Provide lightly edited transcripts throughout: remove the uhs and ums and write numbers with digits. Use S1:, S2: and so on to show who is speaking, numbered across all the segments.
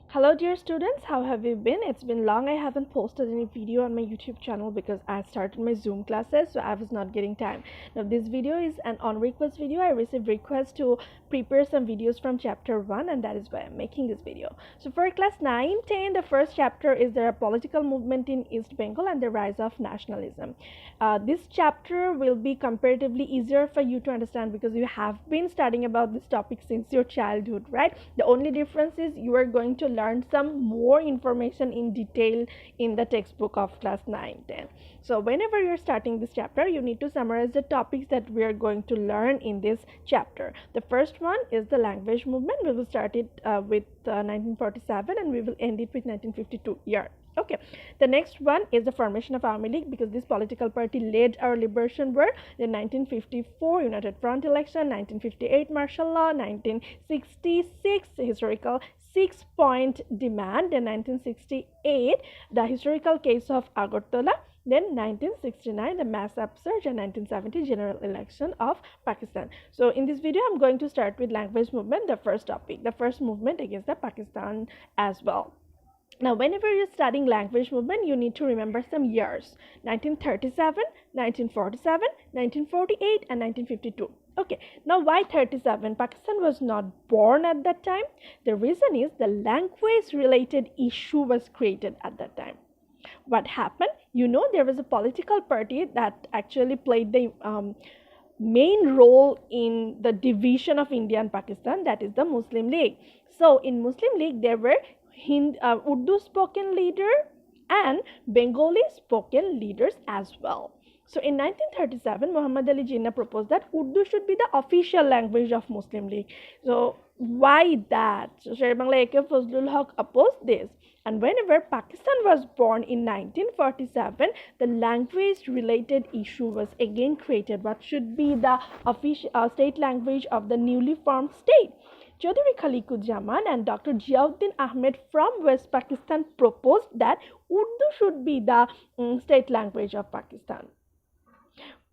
S1: Hello dear students, how have you been? It's been long. I haven't posted any video on my YouTube channel because I started my Zoom classes, so I was not getting time. Now this video is an on request video. I received requests to prepare some videos from chapter 1, and that is why I'm making this video. So for class 9, 10, the first chapter is the political movement in East Bengal and the rise of nationalism. This chapter will be comparatively easier for you to understand because you have been studying about this topic since your childhood, right? The only difference is you are going to learn some more information in detail in the textbook of class 9, 10. So whenever you're starting this chapter, you need to summarize the topics that we are going to learn in this chapter. The first one is the language movement. We will start it with 1947 and we will end it with 1952 year. Okay, the next one is the formation of Army League because this political party led our liberation war. The 1954 United Front election, 1958 martial law, 1966 historical 6-point demand, then 1968 the historical case of Agartala, then 1969 the mass upsurge, and 1970 general election of Pakistan. So in this video I'm going to start with language movement, the first topic, the first movement against the Pakistan as well. Now, whenever you're studying language movement, you need to remember some years: 1937, 1947, 1948, and 1952. Okay, now why 37? Pakistan was not born at that time. The reason is the language related issue was created at that time. What happened? There was a political party that actually played the main role in the division of India and Pakistan, that is the Muslim League. So in Muslim League there were Urdu spoken leader and Bengali spoken leaders as well. So in 1937, Muhammad Ali Jinnah proposed that Urdu should be the official language of Muslim League. So why that? So Sher Bangla A.K. Fazlul Haq opposed this. And whenever Pakistan was born in 1947, the language related issue was again created. What should be the official state language of the newly formed state? Chaudhry Khalikuজ্জামান and Dr. Ziauddin Ahmed from West Pakistan proposed that Urdu should be the state language of Pakistan.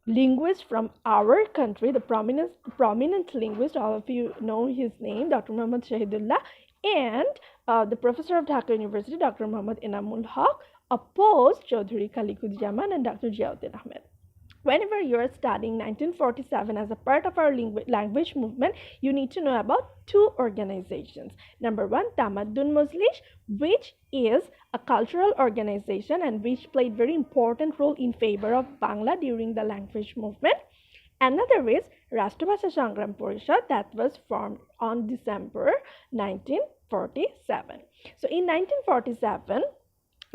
S1: Linguist from our country, the prominent linguist, all of you know his name, Dr. Muhammad Shahidullah, and the professor of Dhaka University, Dr. Muhammad Enamul Haq, opposed Chaudhry Khalikuজ্জামান and Dr. Ziauddin Ahmed. Whenever you are studying 1947 as a part of our language movement, you need to know about two organizations. Number one, Tamaddun Majlis, which is a cultural organization and which played very important role in favor of Bangla during the language movement. Another is Rashtrabhasha Sangram Porishad, that was formed on December 1947. So in 1947,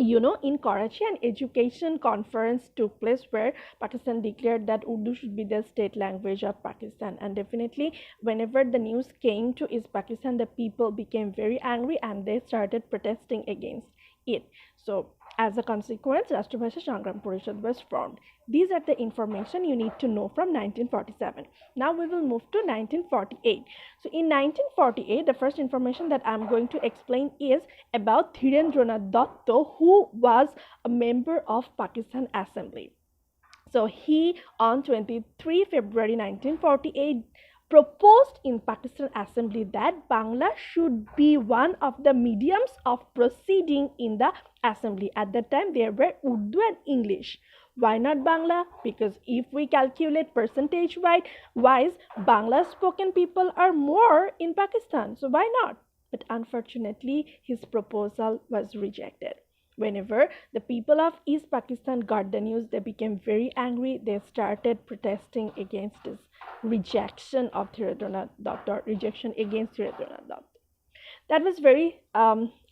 S1: in Karachi, an education conference took place where Pakistan declared that Urdu should be the state language of Pakistan. And definitely, whenever the news came to East Pakistan, the people became very angry and they started protesting against it. So, as a consequence, Rashtrabhasha Sangram Porishad was formed. These are the information you need to know from 1947. Now we will move to 1948. So in 1948, the first information that I'm going to explain is about Dhirendranath Dutta, who was a member of Pakistan Assembly. So he, on 23 February 1948, proposed in Pakistan Assembly that Bangla should be one of the mediums of proceeding in the assembly. At that time, there were Urdu and English. Why not Bangla? Because if we calculate percentage-wise, Bangla spoken people are more in Pakistan. So why not? But unfortunately, his proposal was rejected. Whenever the people of East Pakistan got the news, they became very angry. They started protesting against this rejection of Dhirendranath Dutta, rejection against Dhirendranath Dutta. That was very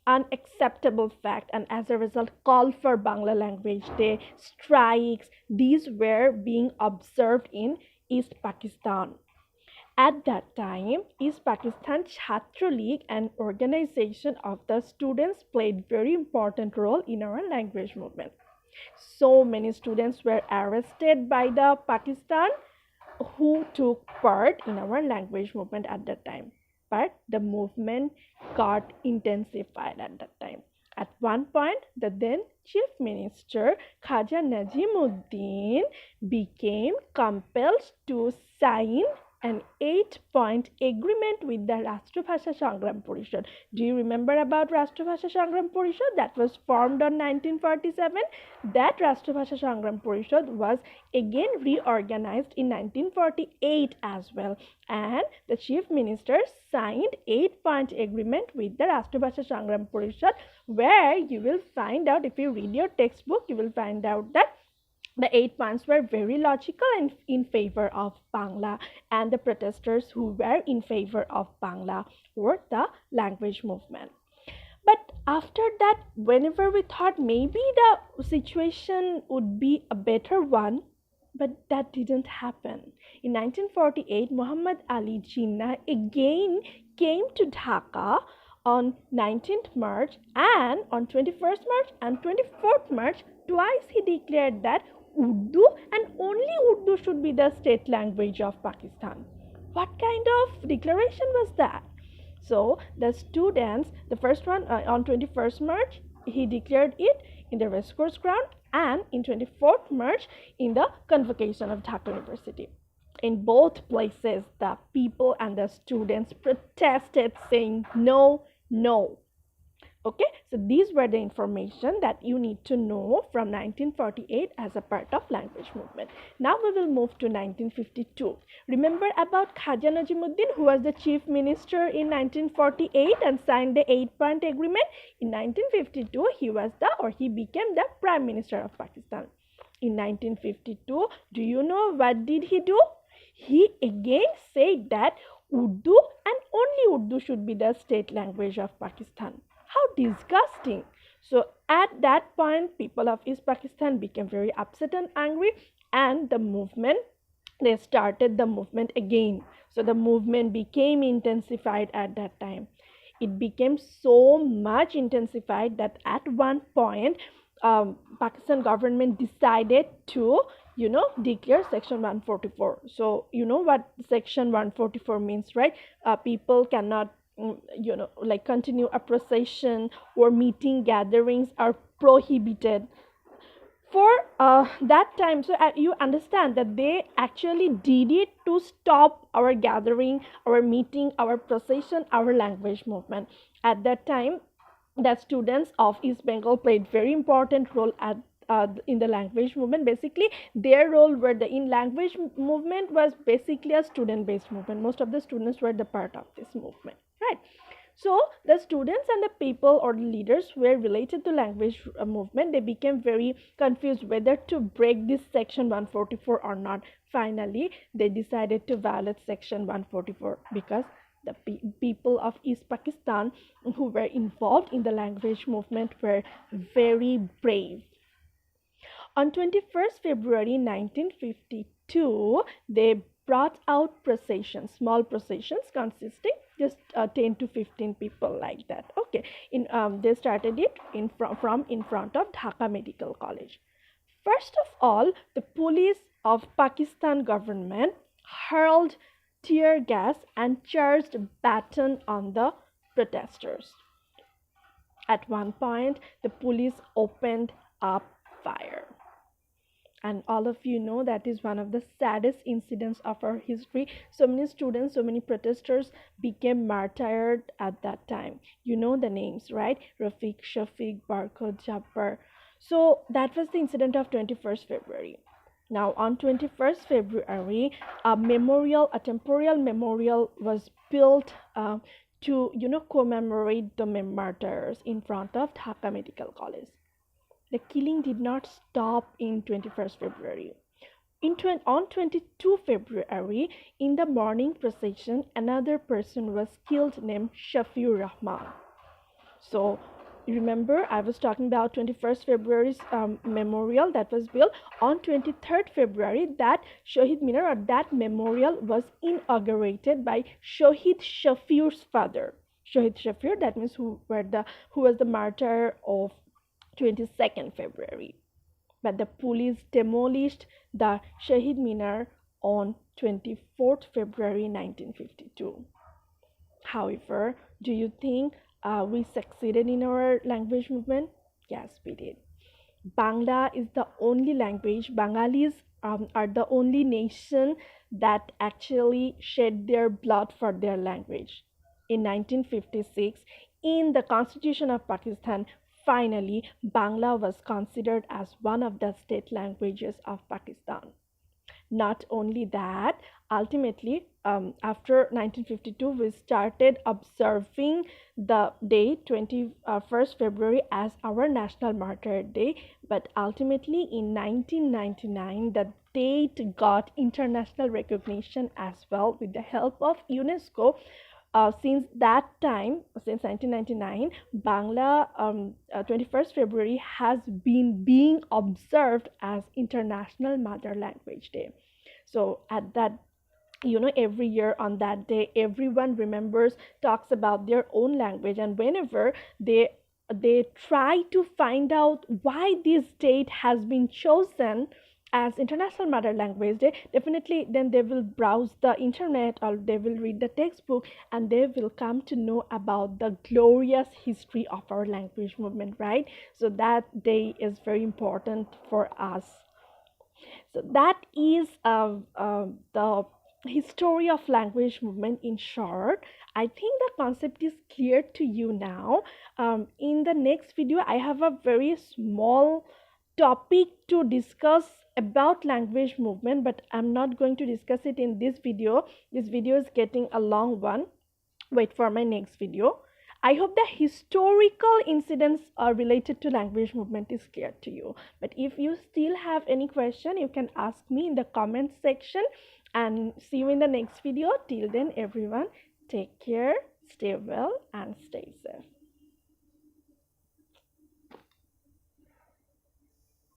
S1: unacceptable fact, and as a result, call for Bangla language day, strikes, these were being observed in East Pakistan. At that time, East Pakistan Chhatra League, an organization of the students, played very important role in our language movement. So many students were arrested by the Pakistan who took part in our language movement at that time. But the movement got intensified at that time. At one point, the then Chief Minister Khaja Najimuddin became compelled to sign an 8-point agreement with the Rashtrabhasha Sangram Porishad. Do you remember about Rashtrabhasha Sangram Porishad that was formed on 1947? That Rashtrabhasha Sangram Porishad was again reorganized in 1948 as well, and the chief minister signed 8-point agreement with the Rashtrabhasha Sangram Porishad, where you will find out, if you read your textbook, you will find out that the 8 points were very logical and in favor of Bangla, and the protesters who were in favor of Bangla were the language movement. But after that, whenever we thought maybe the situation would be a better one, but that didn't happen. In 1948, Muhammad Ali Jinnah again came to Dhaka on 19th March, and on 21st March and 24th March, twice he declared that Urdu and only Urdu should be the state language of Pakistan. What kind of declaration was that? So the students, the first one on 21st March, he declared it in the Racecourse Ground, and in 24th March in the convocation of Dhaka University. In both places, the people and the students protested saying no, no. Okay, so these were the information that you need to know from 1948 as a part of language movement. Now we will move to 1952. Remember about Khaja Najimuddin, who was the chief minister in 1948 and signed the 8-point agreement? In 1952, he became the prime minister of Pakistan. In 1952, do you know what did he do? He again said that Urdu and only Urdu should be the state language of Pakistan. How disgusting. So at that point, people of East Pakistan became very upset and angry, and they started the movement again. So the movement became intensified at that time. It became so much intensified that at one point, Pakistan government decided to declare section 144. So you know what section 144 means, right? People cannot continue a procession, or meeting gatherings are prohibited for that time. So you understand that they actually did it to stop our gathering, our meeting, our procession, our language movement. At that time, the students of East Bengal played very important role in the language movement. Basically, their role in language movement was basically a student-based movement. Most of the students were the part of this movement, right? So the students and the people or the leaders who were related to language movement, they became very confused whether to break this section 144 or not. Finally, they decided to violate section 144 because the people of East Pakistan who were involved in the language movement were very brave. On 21st February 1952, they brought out processions, small processions consisting just 10 to 15 people like that. Okay, they started it from in front of Dhaka Medical College. First of all, the police of Pakistan government hurled tear gas and charged baton on the protesters. At one point, the police opened up fire. And all of you know that is one of the saddest incidents of our history. So many students, so many protesters became martyred at that time. You know the names, right? Rafiq, Shafiq, Barkod, Jabbar. So that was the incident of 21st February. Now on 21st February, a temporal memorial was built to commemorate the martyrs in front of Dhaka Medical College. The killing did not stop in 21st February. On 22 February, in the morning procession, another person was killed named Shafiur Rahman. So, remember, I was talking about 21st February's memorial that was built. On 23rd February, that Shahid Minar, or that memorial, was inaugurated by Shahid Shafiur's father. Shahid Shafiur, that means who was the martyr of 22nd February. But the police demolished the Shahid Minar on 24th February 1952. However, do you think we succeeded in our language movement? Yes, we did. Bangla is the only language, Bengalis are the only nation that actually shed their blood for their language. In 1956, in the Constitution of Pakistan, finally, Bangla was considered as one of the state languages of Pakistan. Not only that, ultimately, after 1952, we started observing the day 21st February as our National Martyr Day. But ultimately, in 1999, the date got international recognition as well with the help of UNESCO. Since that time, since 1999, Bangla 21st February has been being observed as International Mother Language Day. So at that, every year on that day, everyone remembers, talks about their own language, and whenever they try to find out why this date has been chosen as International Mother Language Day, definitely then they will browse the internet or they will read the textbook, and they will come to know about the glorious history of our language movement, right? So that day is very important for us. So that is the history of language movement in short. I think the concept is clear to you now. In the next video, I have a very small topic to discuss about language movement, but I'm not going to discuss it in this video. This video is getting a long one. Wait for my next video. I hope the historical incidents related to language movement is clear to you. But if you still have any question, you can ask me in the comment section, and see you in the next video. Till then, everyone, take care, stay well, and stay safe.